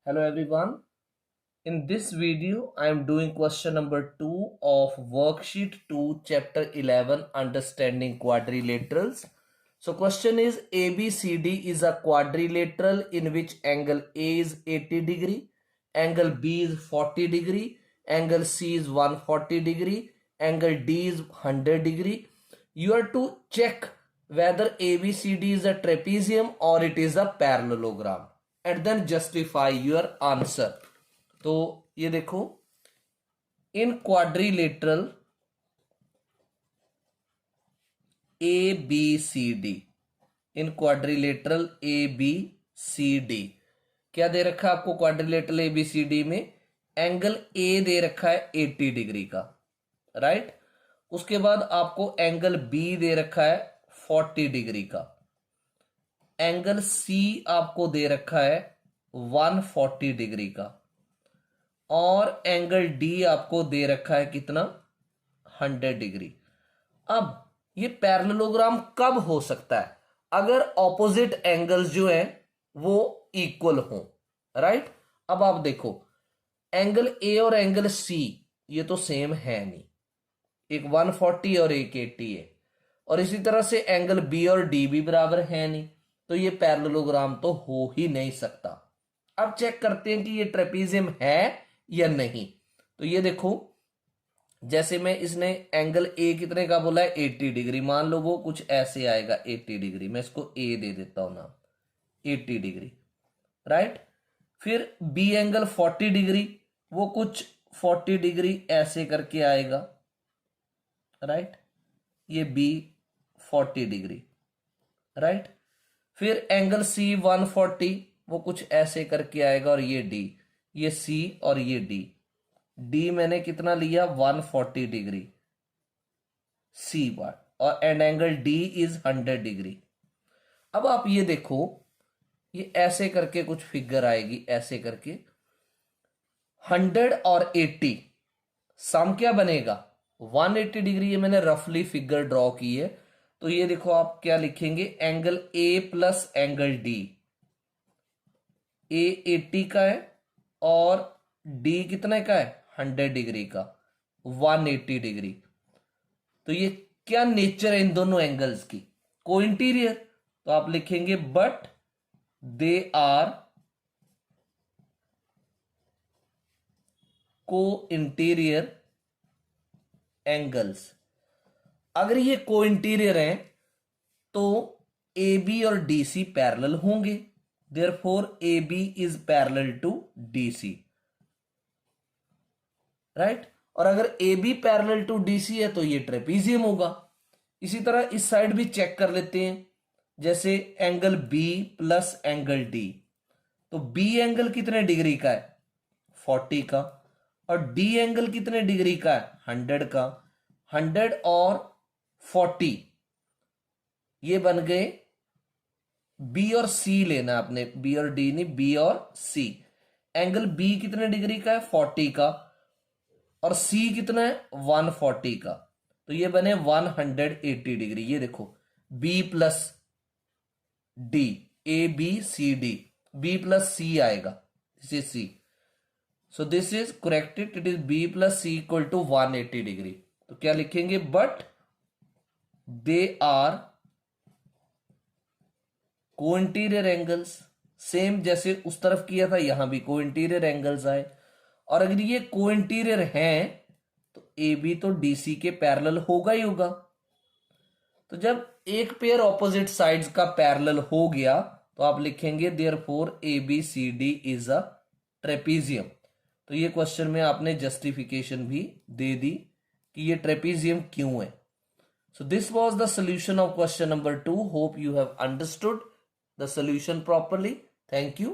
Hello everyone. In this video, I am doing question number 2 of worksheet 2 chapter 11 understanding quadrilaterals. So question is ABCD is a quadrilateral in which angle A is 80 degree, angle B is 40 degree, angle C is 140 degree, angle D is 100 degree. You are to check whether ABCD is a trapezium or it is a parallelogram and then justify your answer. तो ये देखो, in quadrilateral A B C D, in quadrilateral A B C D क्या दे रखा है आपको? Quadrilateral A B C D में angle A दे रखा है 80 डिग्री का, राइट। उसके बाद आपको एंगल बी दे रखा है 40 डिग्री का, एंगल सी आपको दे रखा है 140 डिग्री का, और एंगल डी आपको दे रखा है कितना? 100 डिग्री। अब ये पैरेललोग्राम कब हो सकता है? अगर ऑपोजिट एंगल्स जो है वो इक्वल हो, राइट। अब आप देखो, एंगल ए और एंगल सी ये तो सेम है नहीं, एक 140 और एक 80 है, और इसी तरह से एंगल बी और डी भी बराबर है नहीं, तो ये पैरेललोग्राम तो हो ही नहीं सकता। अब चेक करते हैं कि ये ट्रेपीजियम है या नहीं। तो ये देखो, जैसे मैं इसने एंगल ए कितने का बोला है? 80 डिग्री। मान लो वो कुछ ऐसे आएगा 80 डिग्री, मैं इसको ए दे देता हूं नाम, 80 डिग्री, राइट। फिर बी एंगल 40 डिग्री, वो कुछ 40 डिग्री ऐसे करके आएगा, राइट। ये बी 40 डिग्री, राइट। फिर एंगल सी 140, वो कुछ ऐसे करके आएगा, और ये डी, ये सी और ये डी। डी मैंने कितना लिया? 140 डिग्री सी पार्ट, और and angle D is 100 degree. अब आप ये देखो, ये ऐसे करके कुछ फिगर आएगी, ऐसे करके 100 और 80 सम क्या बनेगा? 180 डिग्री। ये मैंने रफली फिगर ड्रॉ की है। तो ये देखो, आप क्या लिखेंगे? Angle A plus angle D, A 80 का है और डी कितने का है? 100 डिग्री का, 180 डिग्री। तो ये क्या नेचर है इन दोनों एंगल्स की? को इंटीरियर। तो आप लिखेंगे बट दे आर को इंटीरियर एंगल्स। अगर ये को इंटीरियर हैं तो ए बी और डी सी पैरेलल होंगे, therefore A B is parallel to D C, right. और अगर A B parallel to D C है तो ये ट्रेपीजियम होगा। इसी तरह इस साइड भी चेक कर लेते हैं, जैसे angle B plus angle D. तो बी एंगल कितने डिग्री का है? 40 का, और डी एंगल कितने डिग्री का है? 100 का। 100 और 40 ये बन गए, बी और सी लेना आपने, बी और डी नहीं, बी और सी। एंगल बी कितने डिग्री का है? 40 का, और सी कितना है? 140 का। तो ये बने 180 डिग्री। ये देखो, B plus D, A B C D, B plus C आएगा, this is C. So this is corrected, it is B plus C equal to 180 degree. तो क्या लिखेंगे? बट दे आर को इंटीरियर एंगल्स। सेम जैसे उस तरफ किया था, यहां भी को इंटीरियर एंगल्स आए। और अगर ये को इंटीरियर हैं तो ए बी तो डी सी के पैरेलल होगा ही होगा। तो जब एक पेयर ऑपोजिट साइड्स का पैरेलल हो गया तो आप लिखेंगे therefore A B C D is a trapezium. तो ये क्वेश्चन में आपने जस्टिफिकेशन भी दे दी कि ये ट्रेपीजियम क्यों है। So this was the solution of question number 2. Hope you have understood the solution properly. Thank you.